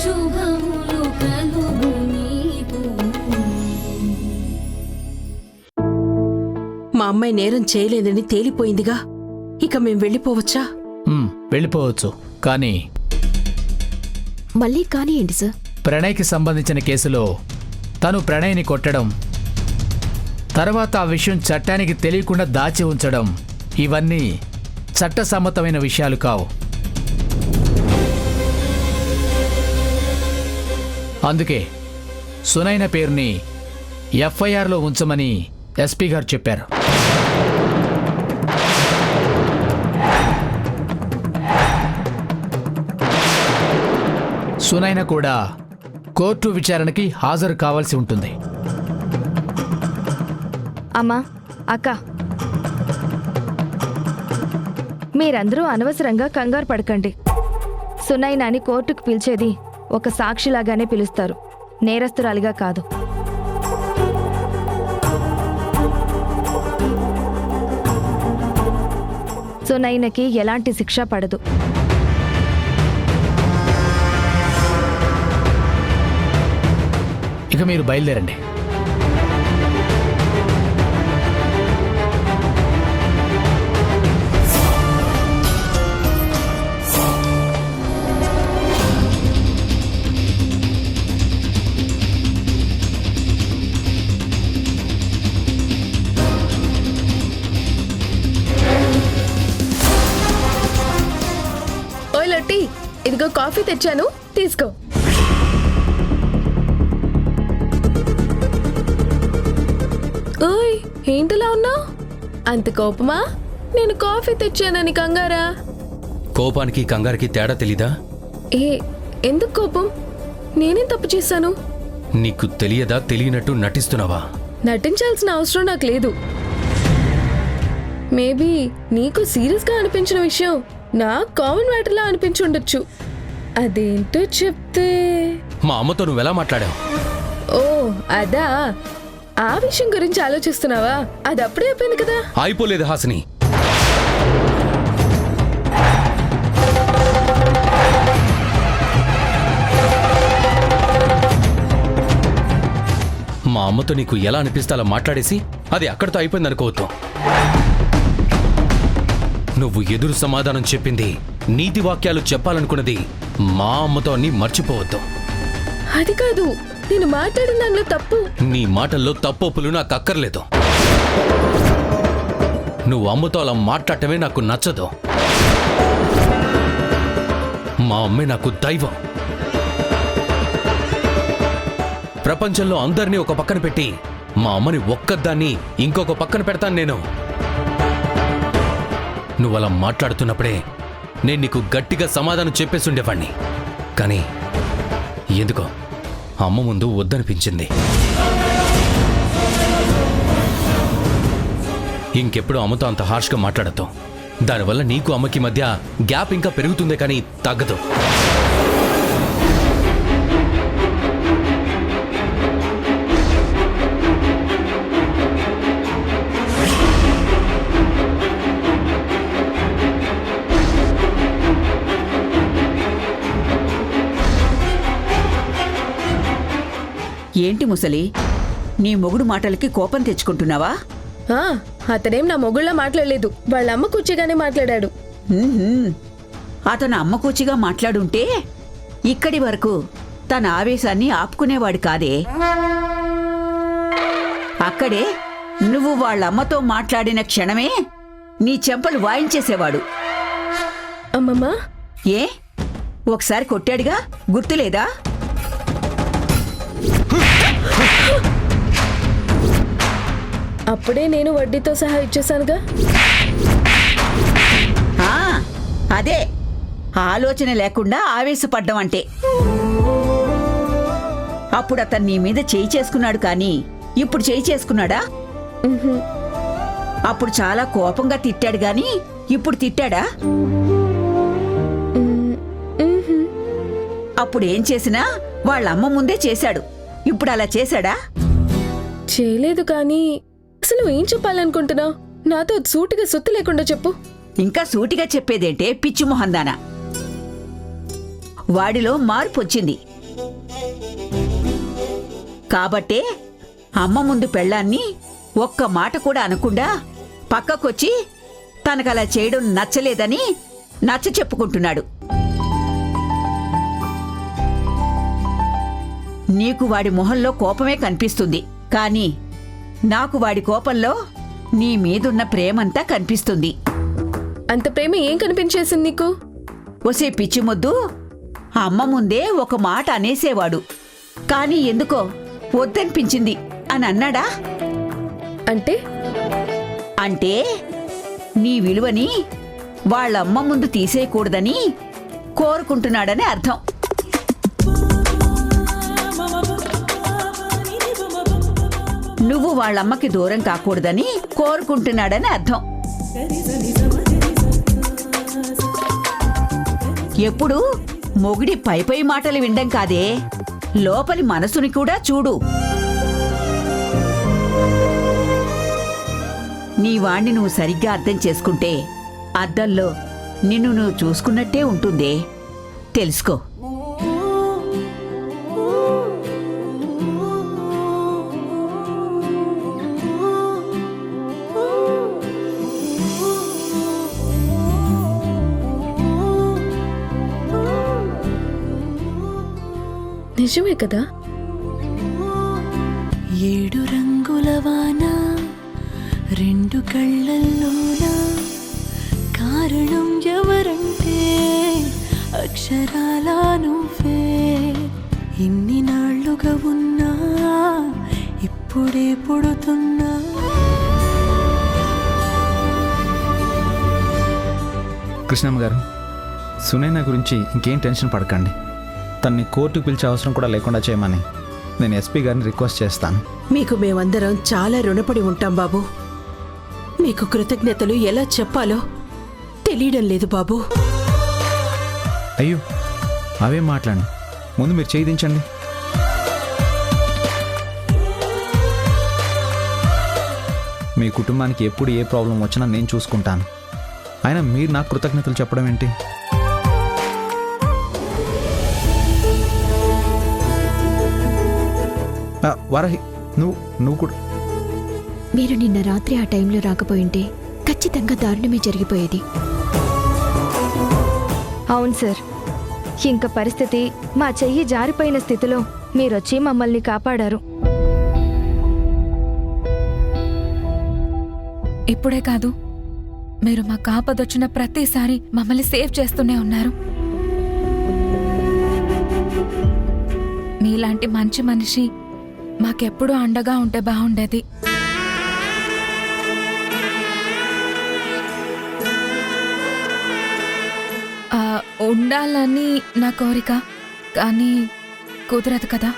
శుభములు కలుగు నీకు. మా అమ్మాయి నేరం చేయలేదని తేలిపోయిందిగా, ఇక మేం వెళ్ళిపోవచ్చా? వెళ్ళిపోవచ్చు, కానీ మళ్ళీ కానియండి సార్. ప్రణయ్కి సంబంధించిన కేసులో తను ప్రణయ్ని కొట్టడం, తర్వాత ఆ విషయం చట్టానికి తెలియకుండా దాచి ఉంచడం, ఇవన్నీ చట్టసమ్మతమైన విషయాలు కావు. అందుకే సునైన పేరుని ఎఫ్ఐఆర్లో ఉంచమని ఎస్పీ గారు చెప్పారు. సునైన కూడా కోర్టు విచారణకి హాజరు కావాల్సి ఉంటుంది. అమ్మా, అక్క, మీరందరూ అనవసరంగా కంగారు పడకండి. సునైనాని కోర్టుకు పిలిచేది ఒక సాక్షిలాగానే పిలుస్తారు, నేరస్తురాలిగా కాదు. సునైనకి ఎలాంటి శిక్ష పడదు. ఇక మీరు బయలుదేరండి. ఓయ్ లట్టి, ఇదిగో కాఫీ తెచ్చాను, తీసుకో. ఓయ్, ఏంటిలా ఉన్నావు? అంత కోపమా? నేను కాఫీ తెచ్చానని కంగారా? కోపానికి కంగారికి తేడా తెలీదా? ఎందుకు కోపం? నేనేం తప్పు చేశాను? నీకు తెలియదా? తెలియనట్టు నటిస్తున్నావా? నటించాల్సిన అవసరం నాకు లేదు. మేబీ నీకు సీరియస్గా అనిపించిన విషయం నా కామన్ మ్యాటర్లా అనిపించి ఉండొచ్చు. అదేంటో చెప్తే. మా అమ్మతో నువ్వెలా మాట్లాడావు? ఓ అదా, ఆ విషయం గురించి ఆలోచిస్తున్నావా? అది అప్పుడే అయిపోయింది కదా. అయిపోలేదు హాసిని. మా అమ్మతో నీకు ఎలా అనిపిస్తే అలా మాట్లాడేసి అది అక్కడితో అయిపోయింది అనుకోవద్దు. నువ్వు ఎదురు సమాధానం చెప్పింది, నీతి వాక్యాలు చెప్పాలనుకున్నది మా అమ్మతో అని మర్చిపోవద్దు. అది కాదు, నేను మాట్లాడిన దానిలో తప్పు. నీ మాటల్లో తప్పొప్పులు నాకు అక్కర్లేదు. నువ్వు అమ్మతో అలా మాట్లాడటమే నాకు నచ్చదు. మా అమ్మే నాకు దైవం. ప్రపంచంలో అందరినీ ఒక పక్కన పెట్టి మా అమ్మని ఒక్కదాన్ని ఇంకొక పక్కన పెడతాను నేను. నువ్వలా మాట్లాడుతున్నప్పుడే నేను నీకు గట్టిగా సమాధానం చెప్పేసి ఉండేవాణ్ణి. కానీ ఎందుకో అమ్మ ముందు వద్దనిపించింది. ఇంకెప్పుడు అమ్మతో అంత హార్ష్గా మాట్లాడతావు. దానివల్ల నీకు అమ్మకి మధ్య గ్యాప్ ఇంకా పెరుగుతుందే కానీ తగ్గదు. ఏంటి ముసలి, నీ మొగుడు మాటలకి కోపం తెచ్చుకుంటున్నావా? అతనేం నా మొగుళ్ళ మాట్లాడలేదు, వాళ్ళ అమ్మ కూర్చిగానే మాట్లాడాడు. అతను అమ్మ కూచిగా మాట్లాడుంటే ఇక్కడి వరకు తన ఆవేశాన్ని ఆపుకునేవాడు కాదే. అక్కడే నువ్వు వాళ్ళమ్మతో మాట్లాడిన క్షణమే నీ చెంపలు వాయించేసేవాడు. అమ్మమ్మా, ఏ ఒకసారి కొట్టాడుగా, గుర్తులేదా? అప్పుడే నేను వడ్డీతో సహా ఇచ్చేసానుగా. అదే ఆలోచన లేకుండా ఆవేశపడ్డం అంటే. అప్పుడు అతను నీ మీద చేయి చేసుకున్నాడు, కానీ ఇప్పుడు చేయి చేసుకున్నాడా? అప్పుడు చాలా కోపంగా తిట్టాడు, గాని ఇప్పుడు తిట్టాడా? అప్పుడు ఏం చేసినా వాళ్ళమ్మ ముందే చేశాడు, ఇప్పుడు అలా చేశాడా? చేయలేదు. కానీ అసలు ఏం చెప్పాలనుకుంటున్నావు? నాతో సూటిగా సొత్తు లేకుండా చెప్పు. ఇంకా సూటిగా చెప్పేదేంటే పిచ్చి మొహందానా? వాడిలో మార్పు వచ్చింది. కాబట్టే అమ్మ ముందు పెళ్ళాన్ని ఒక్క మాట కూడా అనకుండా పక్కకొచ్చి తనకలా చేయడం నచ్చలేదని నచ్చ చెప్పుకుంటున్నాడు. నీకు వాడి మొహంలో కోపమే కనిపిస్తుంది, కానీ నాకు వాడి కోపంలో నీ మీదున్న ప్రేమంతా కనిపిస్తుంది. అంత ప్రేమ ఏం కనిపించేసింది నీకు? ఒసే పిచ్చి మొద్దు, అమ్మ ముందే ఒక మాట అనేసేవాడు, కానీ ఎందుకో వద్దనిపించింది అని అన్నాడా? అంటే అంటే నీ విలువని వాళ్ళమ్మ ముందు తీసేయకూడదని కోరుకుంటున్నాడని అర్థం. నువ్వు వాళ్ళమ్మకి దూరం కాకూడదని కోరుకుంటున్నాడని అర్థం. ఎప్పుడు మొగుడి పై మాటలు వినడం కాదే, లోపలి మనసుని కూడా చూడు. నీ వాణ్ణి నువ్వు సరిగ్గా అర్థం చేసుకుంటే అద్దంలో నిన్ను నువ్వు చూసుకున్నట్టే ఉంటుందే, తెలుసుకో. నిజమే కదా? 7 రంగుల వాన 2 కళ్ళల్లోన, కారణం ఎవరంటే అక్షరాల నువ్వే. ఇన్ని నాళ్లుగా ఉన్నా ఇప్పుడే పుడుతున్నా. కృష్ణమ్మ గారు, సునైన గురించి ఇంకేం టెన్షన్ పడకండి. తన్ని కోర్టుకు పిలిచే అవసరం కూడా లేకుండా చేయమని నేను ఎస్పీ గారిని రిక్వెస్ట్ చేస్తాను. మీకు మేమందరం చాలా రుణపడి ఉంటాం బాబు. మీకు కృతజ్ఞతలు ఎలా చెప్పాలో తెలియడం లేదు బాబు. అయ్యో, అవేం మాట్లాడండి, ముందు మీరు చేయి దించండి. మీ కుటుంబానికి ఎప్పుడు ఏ ప్రాబ్లం వచ్చినా నేను చూసుకుంటాను. అయినా మీరు నాకు కృతజ్ఞతలు చెప్పడం ఏంటి? వరహి, నువ్వు కూడా. మీరు నిన్న రాత్రి ఆ టైంలో రాకపోయింటే ఖచ్చితంగా దారుణమే జరిగిపోయేది. అవును సార్, ఇంక పరిస్థితి మా చెయ్యి జారిపోయిన స్థితిలో మీరొచ్చి మమ్మల్ని కాపాడారు. ఇప్పుడే కాదు, మీరు మా కాపదొచ్చిన ప్రతిసారి మమ్మల్ని సేవ్ చేస్తూనే ఉన్నారు. మీలాంటి మంచి మనిషి మాకెప్పుడూ అండగా ఉంటే బాగుండేది. ఉండాలని నా కోరిక, కానీ కుదరదు కదా.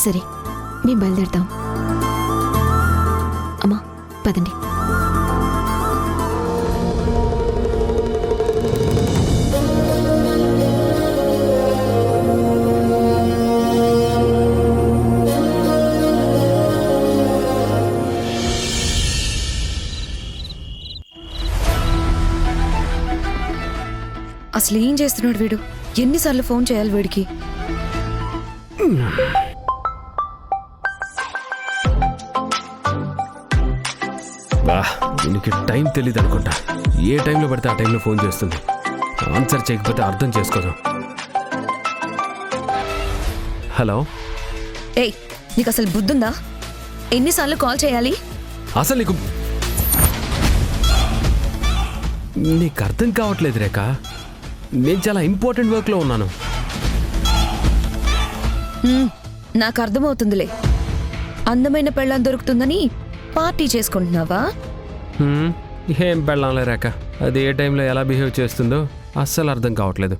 సరే, మేము బయలుదేరుతాం. అమ్మా, పదండి. అసలు ఏం చేస్తున్నాడు వీడు? ఎన్నిసార్లు ఫోన్ చేయాలి వీడికి? దీనికి టైం తెలియదు అనుకుంటా. ఏ టైంలో పడితే ఆ టైంలో ఫోన్ చేస్తుంది. ఆన్సర్ చేయకపోతే అర్థం చేసుకోదు. హలో. ఏయ్, నీకు అసలు బుద్ధుందా? ఎన్నిసార్లు కాల్ చేయాలి? అసలు నీకు అర్థం కావట్లేదు రేఖ. నేను చాలా ఇంపార్టెంట్ వర్క్లో ఉన్నాను. నాకు అర్థమవుతుందిలే. అందమైన పెళ్ళాం దొరుకుతుందని పార్టీ చేసుకుంటున్నావా? ఏం పెళ్ళాంలే రేఖ. అది ఏ టైంలో ఎలా బిహేవ్ చేస్తుందో అస్సలు అర్థం కావట్లేదు.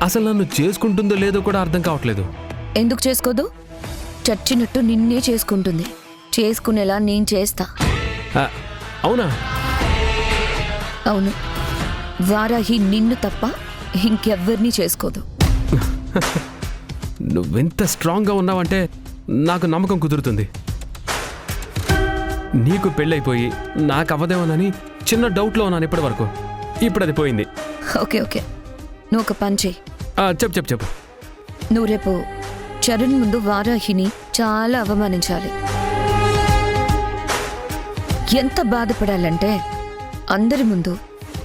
అసలు నన్ను చేసుకుంటుందో లేదో కూడా అర్థం కావట్లేదు. ఎందుకు చేసుకోదు? చచ్చినట్టు నిన్నే చేసుకుంటుంది. చేసుకునేలా నేను చేస్తా. అవునా? అవును. వారాహి నిన్ను తప్ప ఇంకెవ్వరినీ చేసుకోదు. నువ్వెంత స్ట్రాంగ్గా ఉన్నావంటే నాకు నమ్మకం కుదురుతుంది. నీకు పెళ్ళైపోయి నాకు అవ్వదేమోనని చిన్న డౌట్లో ఉన్నాను ఇప్పటి వరకు. ఇప్పుడు అది పోయింది. ఓకే ఓకే, నువ్వు ఒక పని చెయ్యి. చెప్పు. నువ్వు రేపు చరణ్ ముందు వారాహిని చాలా అవమానించాలి. ఎంత బాధపడాలంటే అందరి ముందు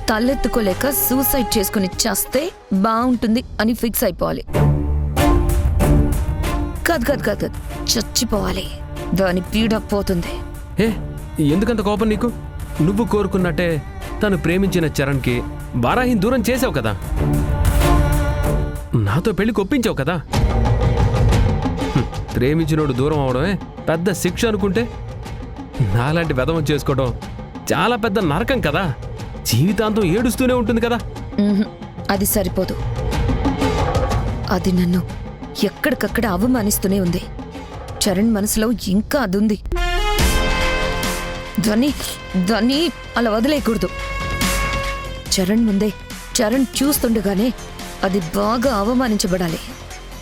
తలెత్తుకోలేక సూసైడ్ చేసుకుని చేస్తే బాగుంటుంది అని ఫిక్స్ అయిపోవాలి. కాదు చచ్చిపోవాలి. దాని పీడ పోతుంది. ఎందుకంత కోపం నీకు? నువ్వు కోరుకున్నట్టే తను ప్రేమించిన చరణ్కి వారాహిని దూరం చేసావు కదా, నాతో పెళ్లి కొప్పించావు కదా. ప్రేమించినోడు దూరం అవడమే పెద్ద శిక్ష అనుకుంటే నాలాంటి వెధవం చేసుకోవడం చాలా పెద్ద నరకం కదా. జీవితాంతం ఏడుస్తూనే ఉంటుంది కదా. అది సరిపోదు. అది నన్ను ఎక్కడికక్కడ అవమానిస్తూనే ఉంది. చరణ్ మనసులో ఇంకా అదుంది. దాన్ని అలా వదిలేయకూడదు. చరణ్ ముందే చరణ్ చూస్తుండగానే అది బాగా అవమానించబడాలి.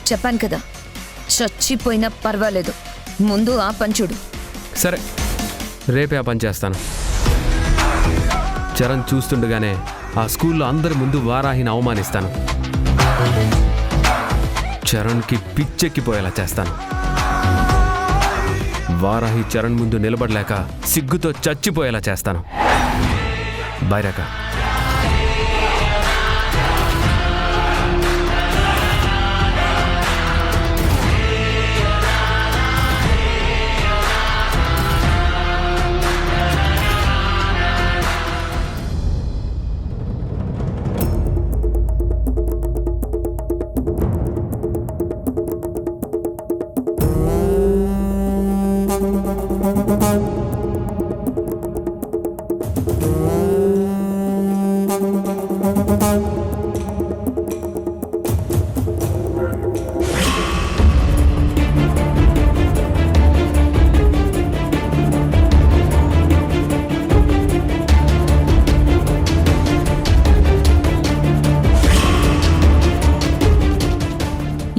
చెప్పాను కదా, చచ్చిపోయినా పర్వాలేదు, ముందు ఆ పంచుడు. సరే, రేపే ఆ పని చేస్తాను. చరణ్ చూస్తుండగానే ఆ స్కూల్లో అందరి ముందు వారాహిని అవమానిస్తాను. చరణ్కి పిచ్చెక్కిపోయేలా చేస్తాను. వారాహి చరణ్ ముందు నిలబడలేక సిగ్గుతో చచ్చిపోయేలా చేస్తాను. బైరాక.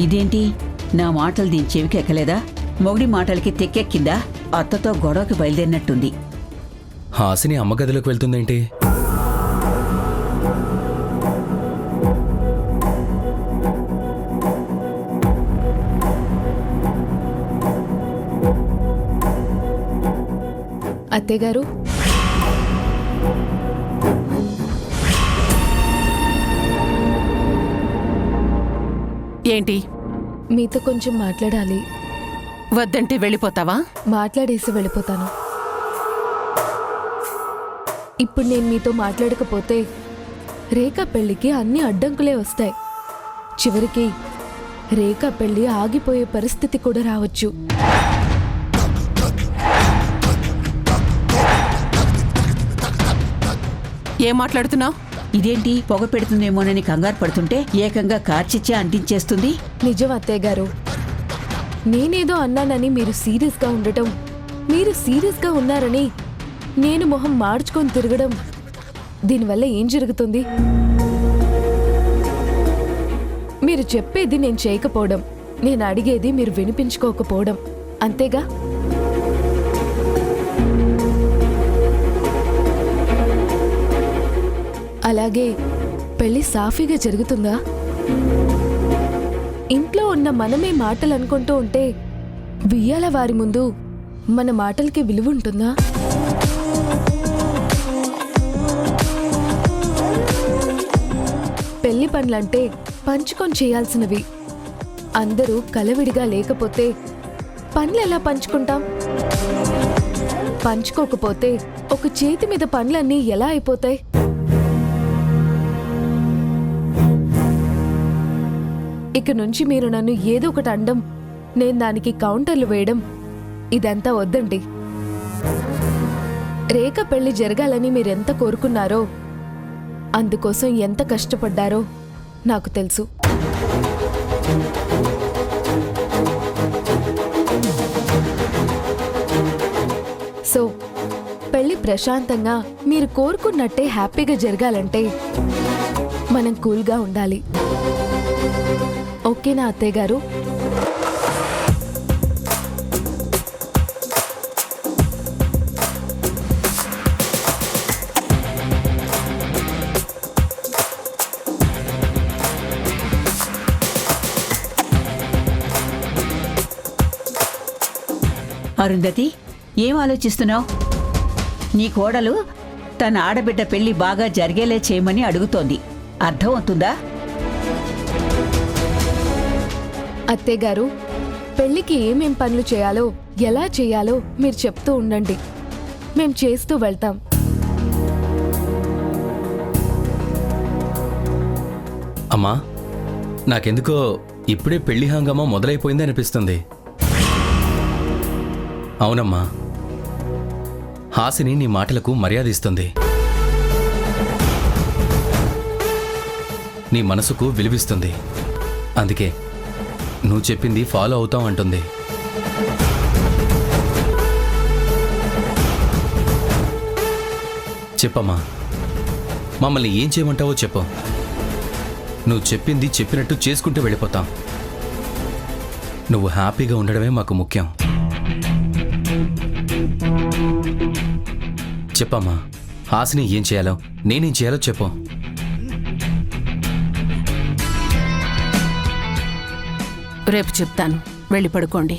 ఇదేంటి, నా మాటలు దీని చెవికి ఎక్కలేదా? మొగుడి మాటలకి తెక్కెక్కిందా? అత్తతో గొడవకి బయలుదేరినట్టుంది. హాసిని అమ్మ గదిలోకి వెళ్తుందేంటి? అత్తయ్యగారు, ఏంటి? మీతో కొంచెం మాట్లాడాలి. వద్దంటే వెళ్ళిపోతావా? మాట్లాడేసి వెళ్ళిపోతాను. ఇప్పుడు నేను మీతో మాట్లాడకపోతే రేఖా పెళ్లికి అన్ని అడ్డంకులే వస్తాయి. చివరికి రేఖా పెళ్లి ఆగిపోయే పరిస్థితి కూడా రావచ్చు. ఏం మాట్లాడుతున్నావు? ఇదేంటి, పొగ పెడుతుందేమోనని కంగారు పడుతుంటే ఏకంగా కార్చిచ్చే అంటించేస్తుంది. నిజం అత్తయ్య గారు, నేనేదో అన్నానని మీరు సీరియస్గా ఉండటం, మీరు సీరియస్గా ఉన్నారని నేను మొహం మార్చుకొని తిరగడం, దీనివల్ల ఏం జరుగుతుంది? మీరు చెప్పేది నేను చేయకపోవడం, నేను అడిగేది మీరు వినిపించుకోకపోవడం, అంతేగా? అలాగే పెళ్లి సాఫీగా జరుగుతుందా? ఇంట్లో ఉన్న మనమే మాటలు అనుకుంటూ ఉంటే వియ్యాల వారి ముందు మన మాటలకి విలువ ఉంటుందా? పెళ్లి పనులంటే పంచుకొని చేయాల్సినవి. అందరూ కలవిడిగా లేకపోతే పనులు ఎలా పంచుకుంటాం? పంచుకోకపోతే ఒక చేతి మీద పనులన్నీ ఎలా అయిపోతాయి? ఇక నుంచి మీరు నన్ను ఏదో ఒకటి అనడం, నేను దానికి కౌంటర్లు వేయడం, ఇదంతా వద్దండి. రేఖ పెళ్లి జరగాలని మీరెంత కోరుకున్నారో, అందుకోసం ఎంత కష్టపడ్డారో నాకు తెలుసు. సో పెళ్లి ప్రశాంతంగా మీరు కోరుకున్నట్టే హ్యాపీగా జరగాలంటే మనం కూల్గా ఉండాలి. ఓకేనా అత్తయ్య గారు? అరుంధతి, ఏం ఆలోచిస్తున్నావు? నీ కోడలు తన ఆడబిడ్డ పెళ్లి బాగా జరిగేలే చేయమని అడుగుతోంది. అర్థమవుతుందా? అత్తయ్య గారు, పెళ్లికి ఏమేం పనులు చేయాలో ఎలా చేయాలో మీరు చెప్తూ ఉండండి, మేం చేస్తూ వెళ్తాం. అమ్మా, నాకెందుకో ఇప్పుడే పెళ్లి హంగామా మొదలైపోయింది అనిపిస్తుంది. అవునమ్మా, హాసిని నీ మాటలకు మర్యాద ఇస్తుంది, నీ మనసుకు విలువిస్తుంది. అందుకే నువ్వు చెప్పింది ఫాలో అవుతాం అంటుంది. చెప్పమ్మా, మమ్మల్ని ఏం చేయమంటావో చెప్పు. నువ్వు చెప్పింది చెప్పినట్టు చేసుకుంటూ వెళ్ళిపోతాం. నువ్వు హ్యాపీగా ఉండడమే మాకు ముఖ్యం. చెప్పమ్మా, హాసిని ఏం చేయాలో, నేనేం చేయాలో చెప్పు. రేపు చెప్తాను, వెళ్ళి పడుకోండి.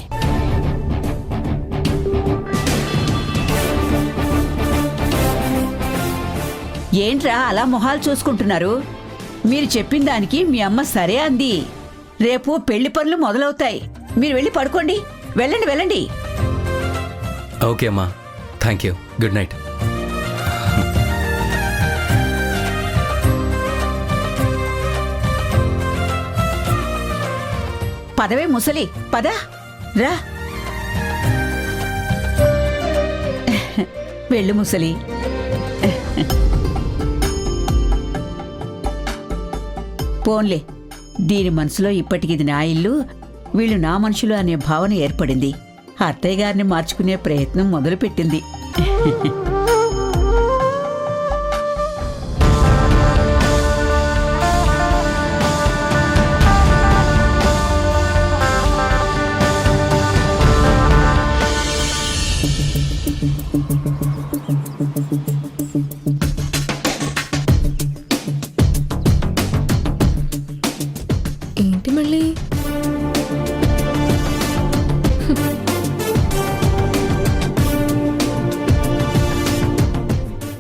ఏంట్రా అలా మొహాలు చూసుకుంటున్నారు? మీరు చెప్పిన దానికి మీ అమ్మ సరే అంది. రేపు పెళ్లి పనులు మొదలవుతాయి. మీరు వెళ్ళి పడుకోండి. వెళ్ళండి వెళ్ళండి. ఓకే అమ్మా, థ్యాంక్ యూ. Good night. పదవే ముసలి, పద రా. వెళ్ళు ముసలి. పోన్లే, దీని మనసులో ఇప్పటికిది నా ఇల్లు, వీళ్ళు నా మనుషులు అనే భావన ఏర్పడింది. అత్తయ్య గారిని మార్చుకునే ప్రయత్నం మొదలుపెట్టింది. ఏంటి మళ్ళీ?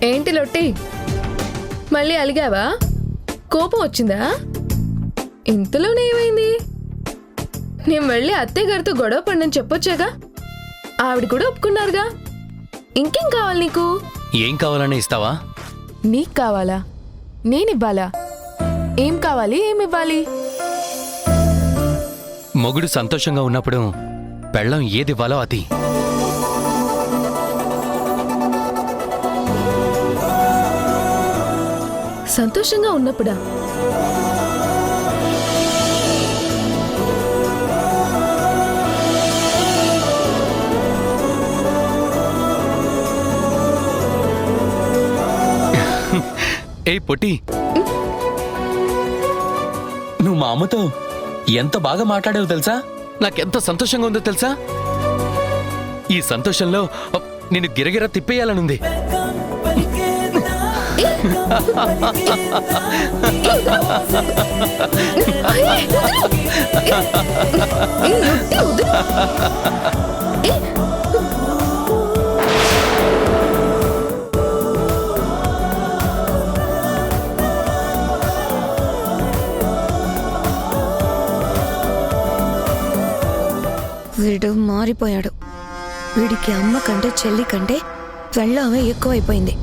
ఏంటి లొట్టి, మళ్ళీ అలిగావా? కోపం వచ్చిందా? ఇంతలోనే ఏమైంది? నేను వెళ్ళి అత్తయ్య గారితో గొడవ పడినని చెప్పొచ్చాగా, ఆవిడ కూడా ఒప్పుకున్నారుగా. ఇంకేం కావాలి నీకు? ఏం కావాలని ఇస్తావా? నీకు కావాలా? నేనివ్వాలా? ఏం కావాలి, ఏమివ్వాలి? మొగుడు సంతోషంగా ఉన్నప్పుడు పెళ్ళం ఏదివ్వాలో అది. సంతోషంగా ఉన్నప్పుడా? ఏ పొట్టి, నువ్వు మా అమ్మతో ఎంత బాగా మాట్లాడావో తెలుసా? నాకెంత సంతోషంగా ఉందో తెలుసా? ఈ సంతోషంలో నిన్ను గిరగిర తిప్పేయాలనుంది. వీడు మారిపోయాడు. వీడికి అమ్మ కంటే చెల్లి కంటే పెళ్ళామే ఎక్కువైపోయింది.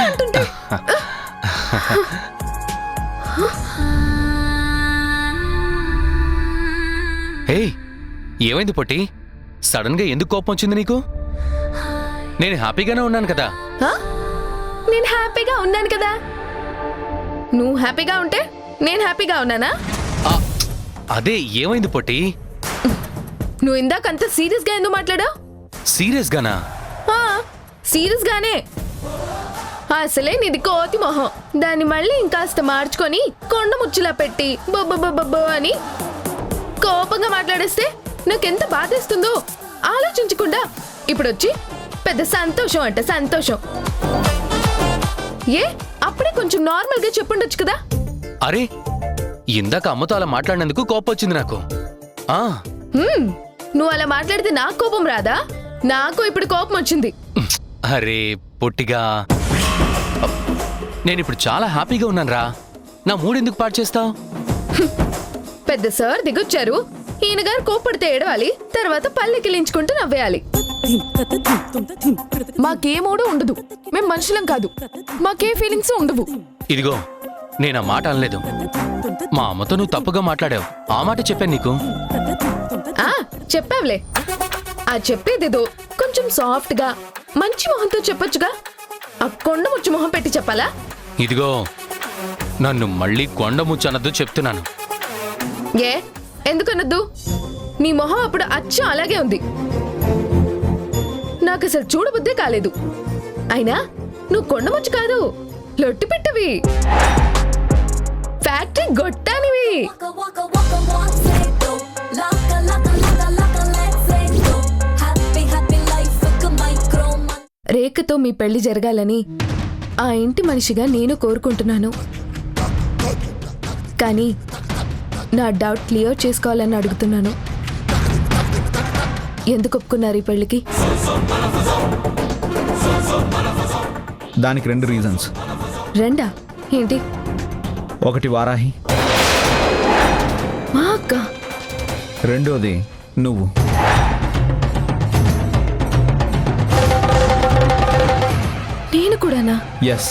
అంటుంటే హే, ఏమైంది పొట్టి? సడన్ గా ఎందుకు కోపం వచ్చింది నీకు? నేను హ్యాపీగానే ఉన్నాను కదా. నేను హ్యాపీగా ఉన్నాను కదా. నువ్వు హ్యాపీగా ఉంటే నేను హ్యాపీగా ఉన్నానా? అదే, ఏమైంది పొట్టి? నువ్వు ఇందాకంత సీరియస్ గా ఎందుకు మాట్లాడా? సీరియస్ గానా? సీరియస్ గానే. అసలే నీది కోతి మొహం, దాన్ని మళ్ళీ ఇంకాస్త మార్చుకొని కొండ ముచ్చులా పెట్టి బొబ్బ అని కోపంగా మాట్లాడేస్తే నాకెంత బాధేస్తుందో ఆలోచించకుండా ఇప్పుడు వచ్చి పెద్ద సంతోషం అంట సంతోషం. అప్పుడే కొంచెం నార్మల్ గా చెప్పుండొచ్చు కదా. అరే, ఇందాక అమ్మతో అలా మాట్లాడినందుకు కోపం వచ్చింది నాకు. ఆ నువ్వు అలా మాట్లాడితే నాకు కోపం రాదా? నాకు ఇప్పుడు కోపం వచ్చింది. అరే పొట్టిగా, నేనిప్పుడు చాలా హ్యాపీగా ఉన్నాను రా. నా మూడు ఎందుకు పాడు చేస్తావు? పెద్ద సార్ దిగొచ్చారు, ఈయన గారు కోప్పడితే ఏడవాలి, తర్వాత పల్లెకిలించుకుంటూ నవ్వేయాలి. మాకే మూడు ఉండదు, మేం మనుషులం కాదు, మాకే ఫీలింగ్స్ ఉండవు. ఇదిగో, నేను ఆ మాట అనలేదు. మా అమ్మతో నువ్వు తప్పుగా మాట్లాడావు, ఆ మాట చెప్పాను నీకు. ఆ చెప్పావులే. ఆ చెప్పేదేదో కొంచెం సాఫ్ట్ గా మంచి మొహంతో చెప్పొచ్చుగా. ఆ కొండ ముచ్చు మొహం పెట్టి చెప్పాలా? ఇదిగో, నన్ను మళ్ళీ కొండ ముచ్చనద్దు చెప్తున్నాను. ఏ ఎందుకనద్దు? నీ మొహం అప్పుడు అచ్చం అలాగే ఉంది, నాకు అసలు చూడబుద్దే కాలేదు. అయినా నువ్వు కొండముచ్చు కాదు, లొట్టి పెట్టవి, ఫ్యాక్టరీ గొట్టానివి. రేఖతో మీ పెళ్లి జరగాలని ఆ ఇంటి మనిషిగా నేను కోరుకుంటున్నాను. కానీ నా డౌట్ క్లియర్ చేసుకోవాలని అడుగుతున్నాను. ఎందుకు ఒప్పుకున్నారు ఈ పెళ్లికి? దానికి 2 రీజన్స్. రెండా? ఏంటి? ఒకటి వారాహి, మా అక్క. రెండోది నువ్వు. నేను కూడానా? ఎస్.